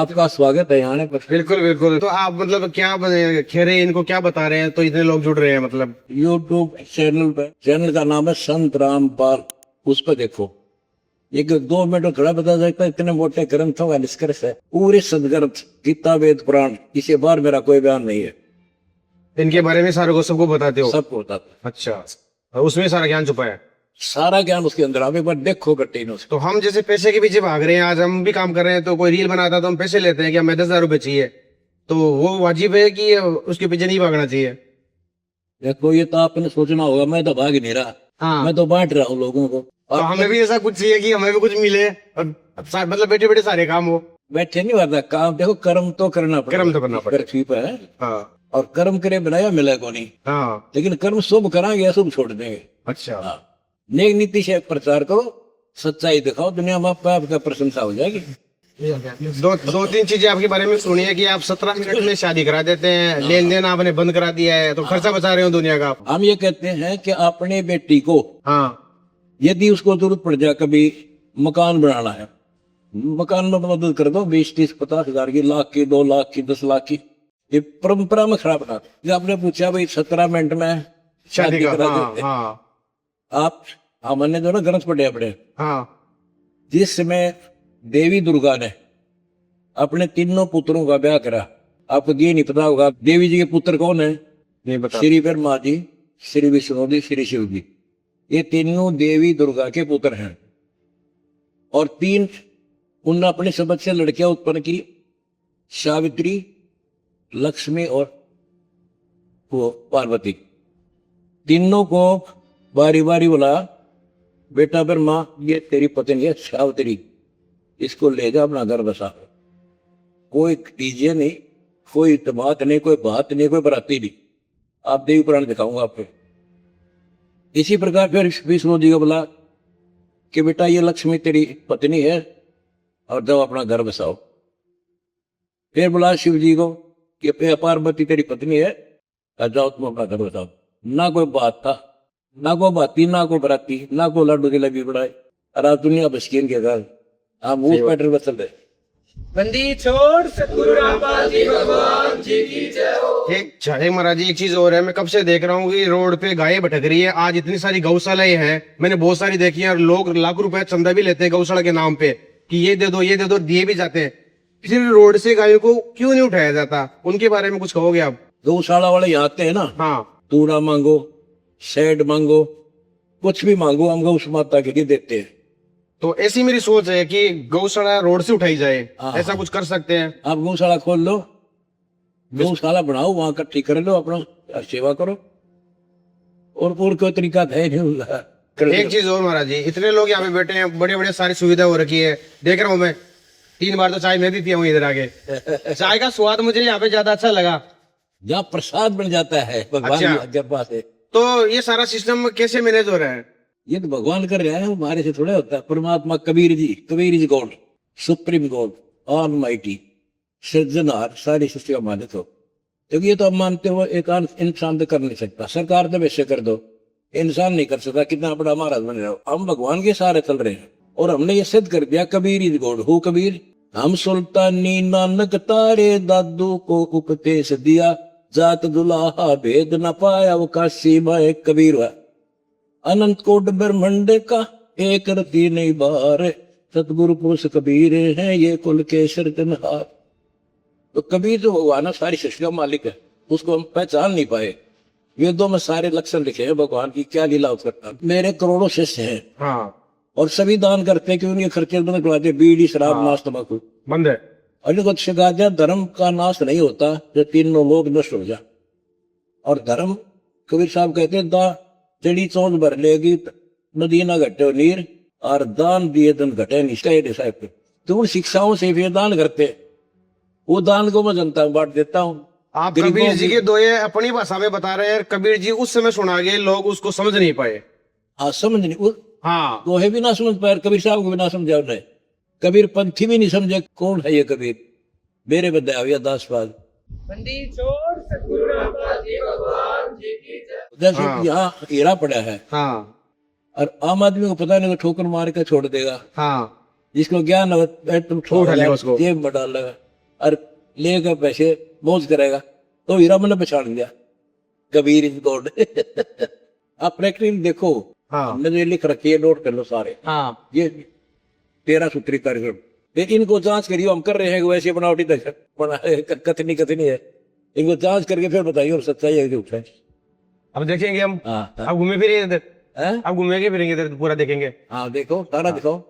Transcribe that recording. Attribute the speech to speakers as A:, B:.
A: आपका स्वागत है यहाँ पर।
B: बिल्कुल बिल्कुल। तो आप मतलब क्या खेरे इनको क्या बता रहे हैं, तो इतने लोग जुड़ रहे हैं मतलब?
A: यूट्यूब चैनल पे, चैनल का नाम है संत रामपाल, उस पर देखो। एक 2 मिनट खड़ा बता सकता है, इतने मोटे ग्रंथों का निष्कर्ष है, पूरे सदग्रंथ गीता वेद पुराण, इसे बार मेरा कोई बयान नहीं है।
B: इनके बारे में सारे को सबको बताते हो?
A: सबको बताता,
B: अच्छा, और उसमें सारा ज्ञान छुपा है?
A: सारा ज्ञान उसके अंदर। आप एक बार देखो कट्टीनों से।
B: तो हम जैसे पैसे के पीछे भाग रहे हैं, आज हम भी काम कर रहे हैं, तो कोई रील बनाता है तो हम पैसे लेते हैं कि हमें 10,000 रुपए चाहिए, तो वो वाजिब है कि उसके पीछे नहीं भागना चाहिए?
A: देखो ये तो आपने सोचना होगा, मैं तो भाग ही नहीं रहा,
B: हाँ।
A: मैं तो बांट रहा हूँ लोगों को।
B: तो हमें भी ऐसा कुछ चाहिए कि हमें भी कुछ मिले, और मतलब बैठे बैठे सारे काम हो।
A: बैठे नहीं होता काम, देखो कर्म तो करना पड़ेगा,
B: कर्म तो करना पड़ेगा।
A: पृथ्वी पर है,
B: हाँ
A: और कर्म करे बनाया मिले को नहीं।
B: हाँ।
A: लेकिन कर्म शुभ कराएंगे, अशुभ छोड़ देंगे।
B: अच्छा।
A: हाँ, नेक नीति से प्रचार करो, सच्चाई दिखाओ, दुनिया में आपका प्रशंसा हो जाएगी।
B: दो तीन चीजें आपके बारे में सुनी है कि आप 17 मिनट में शादी करा देते हैं, लेन देन आपने बंद करा दिया है, तो खर्चा बचा रहे हो दुनिया का।
A: हम ये कहते हैं कि अपने बेटी को
B: हाँ
A: यदि उसको जरूरत पड़ जाए, कभी मकान बनाना है, मकान में मदद कर दो, 20-30-50 हज़ार की, लाख की, 2 लाख की, 10 लाख की। ये परंपरा में खराब ना। जब आपने पूछा भाई 17 मिनट में
B: शादी का।
A: करा
B: हाँ
A: देते,
B: हाँ
A: आप हमने जो ना ग्रंथ पढ़े अपने,
B: हाँ।
A: जिस समय देवी दुर्गा ने अपने तीनों पुत्रों का ब्याह करा, आपको ये नहीं पता होगा देवी जी के पुत्र कौन है?
B: नहीं बता।
A: श्री ब्रह्मा जी, श्री विष्णु जी, श्री शिव जी, ये तीनों देवी दुर्गा के पुत्र हैं। और 3 उन अपने सबद से लड़कियां उत्पन्न की, सावित्री, लक्ष्मी और वो पार्वती। तीनों को बारी बारी बोला, बेटा ब्रह्मा ये तेरी पत्नी है सावित्री, इसको ले जा अपना घर बसा। कोई डीजे नहीं, कोई बात नहीं, कोई बात नहीं, कोई बराती नहीं, आप देवी पुराण दिखाऊंगा आपको। इसी प्रकार फिर विष्णु जी को बोला कि बेटा ये लक्ष्मी तेरी पत्नी है और जाओ अपना घर बसाओ। फिर बोला शिव जी को कि पार्वती तेरी पत्नी है और जाओ तुम अपना घर बसाओ। ना कोई बात था, ना कोई बाती, ना कोई बराती, ना कोई लड्डू की लगी बढ़ाए, और आप दुनिया बसकीन के घर आप वो पैटर्न बदल रहे।
B: बंदी छोड़ सतगुरु रामपाल जी भगवान जी की जय हो। एक जय महाराज जी, एक चीज और है, मैं कब से देख रहा हूँ कि रोड पे गायें भटक रही है। आज इतनी सारी गौशालाएं हैं, मैंने बहुत सारी देखी है, और लोग लाखों रुपए चंदा भी लेते हैं गौशाला के नाम पे कि ये दे दो, ये दे दो, दिए भी जाते हैं। फिर रोड से गायों को क्यों नहीं उठाया जाता, उनके बारे में कुछ कहोगे आप?
A: गौशाला वाले यहाँ आते हैं ना,
B: हाँ।
A: तूड़ा मांगो, शेड मांगो, कुछ भी मांगो, हम गौ माता के लिए देते हैं।
B: तो ऐसी मेरी सोच है कि गौशाला रोड से उठाई जाए,
A: हाँ।
B: ऐसा कुछ कर सकते हैं?
A: आप गौशाला खोल लो, गौशाला बनाओ, वहां इकट्ठी कर लो, अपना सेवा करो, और कोई तरीका है नहीं।
B: एक चीज और महाराज जी, इतने लोग यहाँ पे बैठे हैं, बड़े बड़े सारी सुविधा हो रखी है, देख रहा हूँ मैं 3 बार तो चाय मैं भी पिया हूँ इधर आगे। चाय का स्वाद मुझे यहाँ पे ज्यादा अच्छा लगा।
A: जहाँ प्रसाद बन जाता है भगवान
B: अच्छा।
A: की कृपा से।
B: तो ये सारा सिस्टम कैसे मैनेज हो रहा है?
A: ये तो भगवान कर रहे हैं, हमारे से थोड़ा होता है। परमात्मा Kabir is God, supreme God, almighty, सृजनहार, सारी सृष्टि का मालिक हो। क्योंकि ये तो हम मानते हो एक इंसान तो कर नहीं सकता, सरकार तो वैसे कर दो, इंसान नहीं कर सकता, कितना बड़ा महाराज बन रहे हो। हम भगवान के सहारे चल रहे हैं, और हमने ये सिद्ध कर दिया कबीर इज गॉड। हो कबीर, हम सुल्तानी नानक तारे दादू को उपदेश दिया, जात दुलाहा भेद न पाया, वो काशी में कबीर हुआ। अनंत कोट ब्रह्मंड का एक रति नहीं बार, सतगुरु पुरुष कबीर हैं ये कुल के सिरजनहार। तो कबीर जो भगवान है, सारी सृष्टि का मालिक है, उसको हम पहचान नहीं पाए। वेदों में सारे लक्षण लिखे हैं भगवान की, क्या लीला करता। मेरे करोड़ों शिष्य हैं,
B: हाँ।
A: और सभी दान करते हैं कि उनके खर्चे बंद करवाते, बीड़ी शराब नाश तंबाकू
B: बंद है।
A: और इनको सिखा दिया धर्म का नाश नहीं होता जो 3 लोग नष्ट हो जाए। और धर्म, कबीर साहब कहते हैं, दा चढ़ी चौंध भर लेगी नदी ना घटे नीर, और दान दिए धन घटे निष्ठा। तो उन शिक्षाओं से भी दान करते, वो दान को मैं जनता में बांट देता हूँ।
B: आप कबीर जी के दोहे अपनी भाषा में बता रहे हैं, कबीर जी उस समय सुना गए, लोग उसको समझ नहीं पाए।
A: हाँ, समझ नहीं,
B: हाँ।
A: दोहे भी ना समझ पाए, कबीर साहब को भी ना समझा उन्हें, कबीर पंथी भी नहीं समझे कौन है ये कबीर। मेरे बदाया दासपाल जैसे यहाँ हीरा पड़ा है,
B: हाँ
A: और आम आदमी को पता नहीं, ठोकर मार के छोड़ देगा।
B: हाँ।
A: जिसको ज्ञान हो तुम
B: उठा लेगा उसको।
A: जेब में डाल लेगा। और लेकर पैसे मौज करेगा। तो हीरा मैंने पहचान लिया, कबीर इज गॉड। आप प्रैक्टिकली देखो,
B: हाँ
A: हमने जो लिख रखी है नोट कर लो सारे।
B: हाँ
A: ये 13 सूत्री कार्यक्रम, लेकिन इनको जांच करिए, हम कर रहे हैं वैसे बनावटी कथनी है, इनको जांच करके फिर बताइए और सच्चाई है कि झूठ है।
B: अब देखेंगे हम।
A: हाँ
B: अब घूमे फिरेंगे इधर,
A: हैं?
B: अब घूमेंगे फिरेंगे इधर, पूरा देखेंगे।
A: हाँ देखो, सारा दिखाओ।